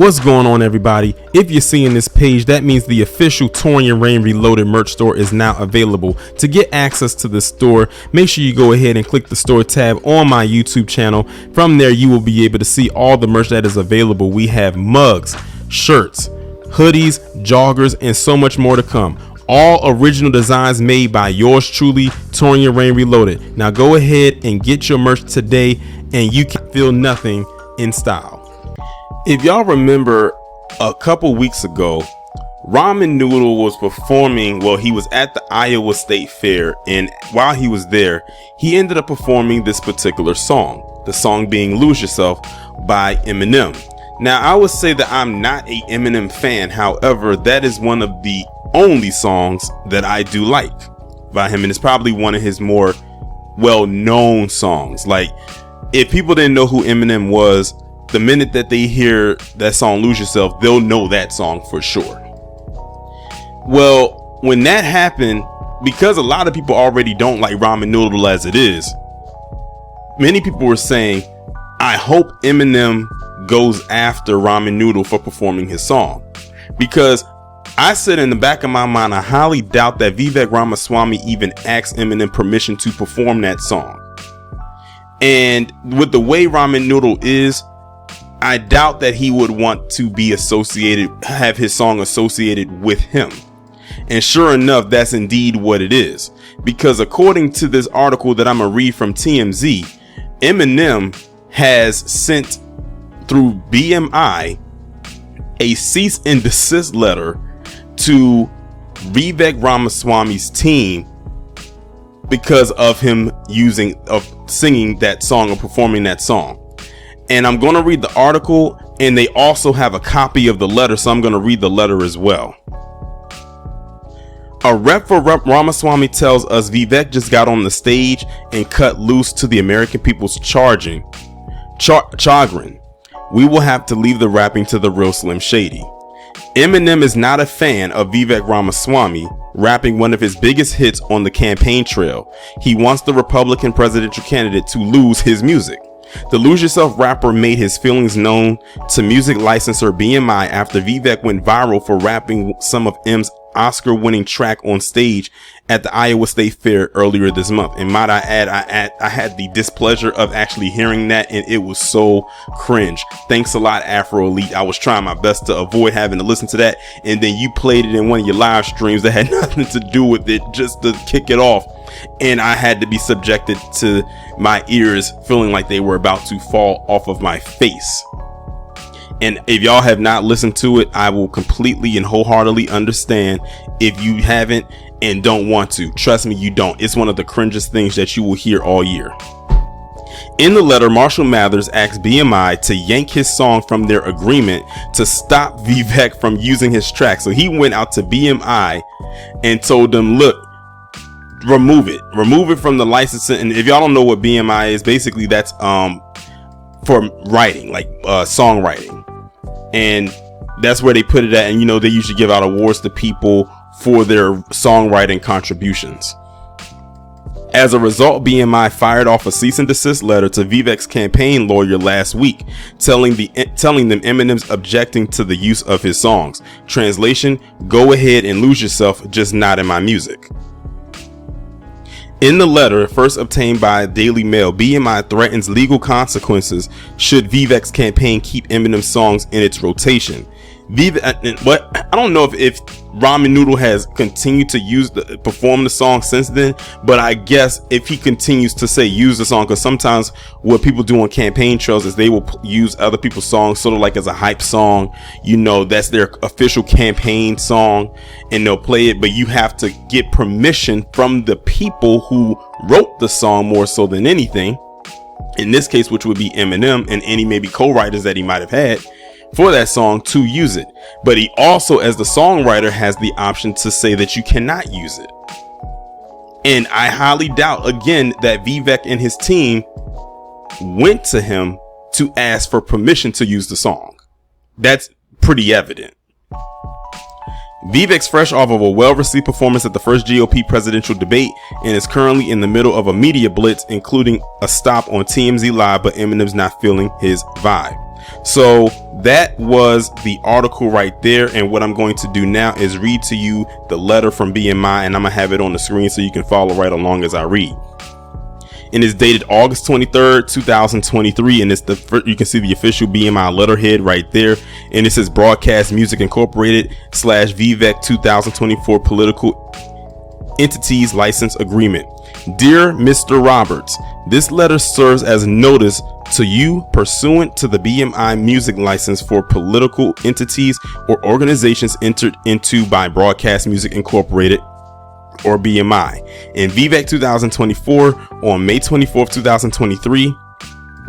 What's going on, everybody? If you're seeing this page, that means the official Torian Rain Reloaded merch store is now available. To get access to the store, make sure you go ahead and click the store tab on my YouTube channel. From there, you will be able to see all the merch that is available. We have mugs, shirts, hoodies, joggers, and so much more to come. All original designs made by yours truly, Torian Rain Reloaded. Now go ahead and get your merch today, and you can feel nothing in style. If y'all remember, a couple weeks ago, Ramen Noodle was performing. Well, he was at the Iowa State Fair, and while he was there, he ended up performing this particular song, the song being Lose Yourself by Eminem. Now, I would say that I'm not a Eminem fan. However, that is one of the only songs that I do like by him, and it's probably one of his more well-known songs. Like, if people didn't know who Eminem was, the minute that they hear that song Lose Yourself, they'll know that song for sure. Well, when that happened, because a lot of people already don't like Ramen Noodle as it is, many people were saying, I hope Eminem goes after Ramen Noodle for performing his song. Because I said in the back of my mind, I highly doubt that Vivek Ramaswamy even asked Eminem permission to perform that song. And with the way Ramen Noodle is, I doubt that he would want to be associated, have his song associated with him. And sure enough, that's indeed what it is. Because according to this article that I'm going to read from TMZ, Eminem has sent through BMI a cease and desist letter to Vivek Ramaswamy's team because of him singing that song or performing that song. And I'm going to read the article, and they also have a copy of the letter, so I'm going to read the letter as well. A rep for Ramaswamy tells us Vivek just got on the stage and cut loose to the American people's chagrin. We will have to leave the rapping to the real Slim Shady. Eminem is not a fan of Vivek Ramaswamy rapping one of his biggest hits on the campaign trail. He wants the Republican presidential candidate to lose his music. The Lose Yourself rapper made his feelings known to music licensor BMI after Vivek went viral for rapping some of M's Oscar-winning track on stage at the Iowa State Fair earlier this month. And might I add, I had the displeasure of actually hearing that, and it was so cringe. Thanks a lot, Afro Elite. I was trying my best to avoid having to listen to that, and then you played it in one of your live streams that had nothing to do with it, just to kick it off. And I had to be subjected to my ears feeling like they were about to fall off of my face. And if y'all have not listened to it, I will completely and wholeheartedly understand if you haven't and don't want to. Trust me, you don't. It's one of the cringiest things that you will hear all year. In the letter, Marshall Mathers asked BMI to yank his song from their agreement to stop Vivek from using his track. So he went out to BMI and told them, look, remove it from the licensing. And if y'all don't know what BMI is, basically that's for writing, like songwriting. And that's where they put it at. And, you know, they usually give out awards to people for their songwriting contributions. As a result, BMI fired off a cease and desist letter to Vivek's campaign lawyer last week, telling them Eminem's objecting to the use of his songs. Translation: go ahead and lose yourself, just not in my music. In the letter, first obtained by Daily Mail, BMI threatens legal consequences should Vivek's campaign keep Eminem's songs in its rotation. But I don't know if Ramen Noodle has continued to perform the song since then, but I guess if he continues to say use the song, because sometimes what people do on campaign trails is they will use other people's songs sort of like as a hype song. You know, that's their official campaign song, and they'll play it, but you have to get permission from the people who wrote the song more so than anything. In this case, which would be Eminem and any maybe co-writers that he might have had for that song to use it. But he also, as the songwriter, has the option to say that you cannot use it. And I highly doubt, again, that Vivek and his team went to him to ask for permission to use the song. That's pretty evident. Vivek's fresh off of a well-received performance at the first GOP presidential debate and is currently in the middle of a media blitz, including a stop on TMZ Live, but Eminem's not feeling his vibe. So that was the article right there. And what I'm going to do now is read to you the letter from BMI, and I'm gonna have it on the screen so you can follow right along as I read. And it's dated August 23rd, 2023. And it's you can see the official BMI letterhead right there. And it says Broadcast Music Incorporated / Vivek 2024 Political Entities License Agreement. Dear Mr. Roberts, this letter serves as notice to you pursuant to the BMI music license for political entities or organizations entered into by Broadcast Music Incorporated or BMI and Vivek 2024 on May 24th, 2023.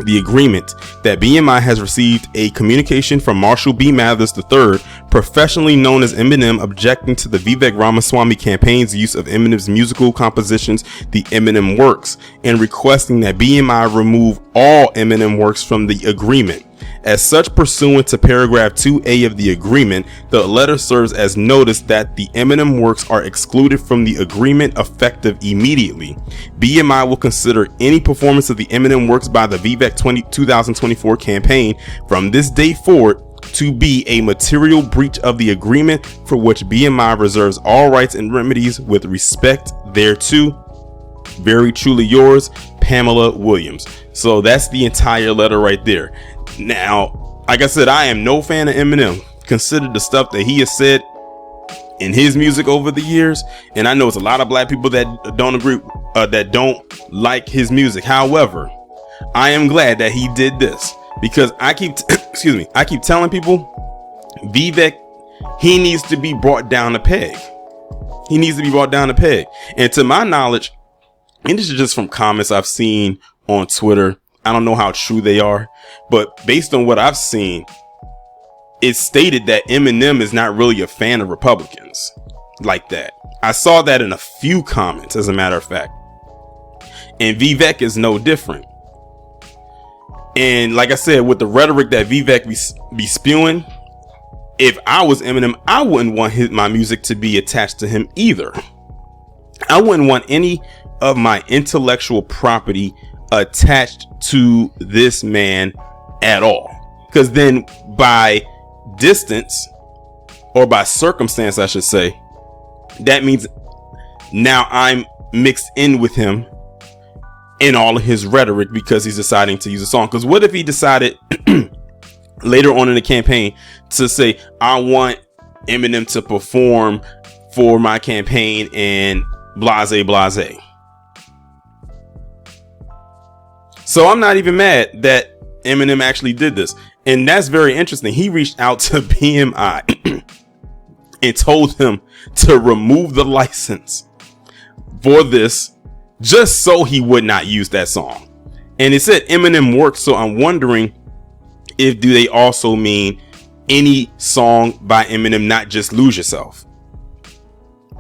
The agreement that BMI has received a communication from Marshall B. Mathers III, professionally known as Eminem, objecting to the Vivek Ramaswamy campaign's use of Eminem's musical compositions, The Eminem Works, and requesting that BMI remove all Eminem works from the agreement. As such, pursuant to paragraph 2A of the agreement, the letter serves as notice that the Eminem works are excluded from the agreement effective immediately. BMI will consider any performance of the Eminem works by the Vivek 2024 campaign from this date forward to be a material breach of the agreement, for which BMI reserves all rights and remedies with respect thereto. Very truly yours, Pamela Williams. So that's the entire letter right there. Now, like I said, I am no fan of Eminem. Consider the stuff that he has said in his music over the years, and I know it's a lot of black people that don't agree, that don't like his music. However, I am glad that he did this, because I keep I keep telling people, Vivek, he needs to be brought down a peg. He needs to be brought down a peg. And to my knowledge, and this is just from comments I've seen on Twitter, I don't know how true they are, but based on what I've seen, it's stated that Eminem is not really a fan of Republicans like that. I saw that in a few comments, as a matter of fact. And Vivek is no different. And like I said, with the rhetoric that Vivek be spewing, if I was Eminem, I wouldn't want my music to be attached to him either. I wouldn't want any of my intellectual property attached to this man at all, because then by distance, or by circumstance I should say, that means now I'm mixed in with him in all of his rhetoric because he's deciding to use a song. Because what if he decided later on in the campaign to say, I want Eminem to perform for my campaign and blase blase? So I'm not even mad that Eminem actually did this. And that's very interesting. He reached out to BMI and told him to remove the license for this, just so he would not use that song. And it said Eminem works. So I'm wondering if do they also mean any song by Eminem, not just Lose Yourself?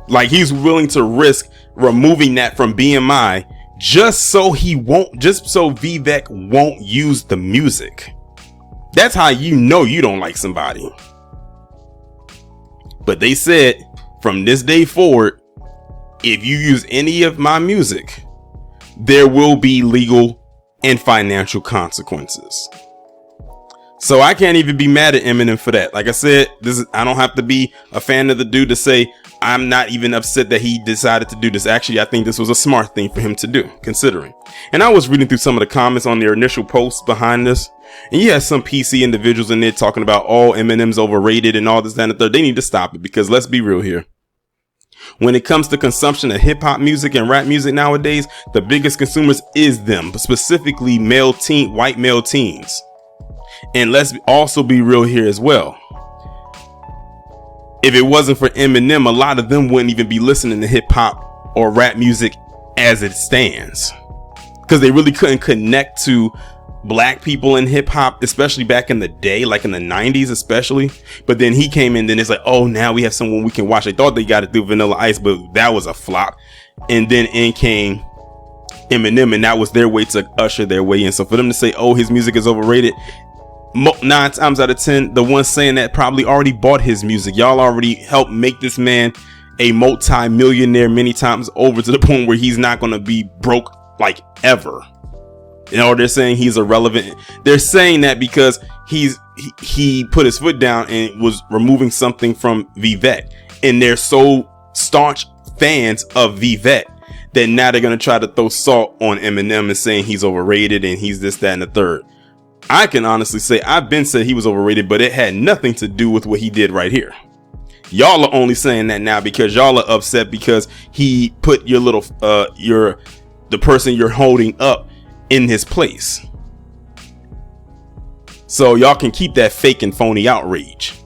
Like he's willing to risk removing that from BMI just so Vivek won't use the music. That's how you know you don't like somebody. But they said from this day forward, if you use any of my music, there will be legal and financial consequences. So I can't even be mad at Eminem for that. Like I said, I don't have to be a fan of the dude to say I'm not even upset that he decided to do this. Actually, I think this was a smart thing for him to do, considering. And I was reading through some of the comments on their initial posts behind this, and you had some PC individuals in there talking about, oh, Eminem's overrated and all this, that, and the third. They need to stop it, because let's be real here. When it comes to consumption of hip hop music and rap music nowadays, the biggest consumers is them, specifically white male teens. And let's also be real here as well. If it wasn't for Eminem, a lot of them wouldn't even be listening to hip hop or rap music as it stands, because they really couldn't connect to black people in hip hop, especially back in the day, like in the 90s especially. But then he came in, then it's like, oh, now we have someone we can watch. They thought they got it through Vanilla Ice, but that was a flop. And then in came Eminem, and that was their way to usher their way in. So for them to say, oh, his music is overrated, 9 times out of 10, the ones saying that probably already bought his music. Y'all already helped make this man a multi-millionaire many times over, to the point where he's not going to be broke like ever. They're saying he's irrelevant. They're saying that because he put his foot down and was removing something from Vivek, and they're so staunch fans of Vivek that now they're going to try to throw salt on Eminem and saying he's overrated and he's this, that, and the third. I can honestly say I've been said he was overrated, but it had nothing to do with what he did right here. Y'all are only saying that now because y'all are upset because he put your little the person you're holding up in his place. So y'all can keep that fake and phony outrage.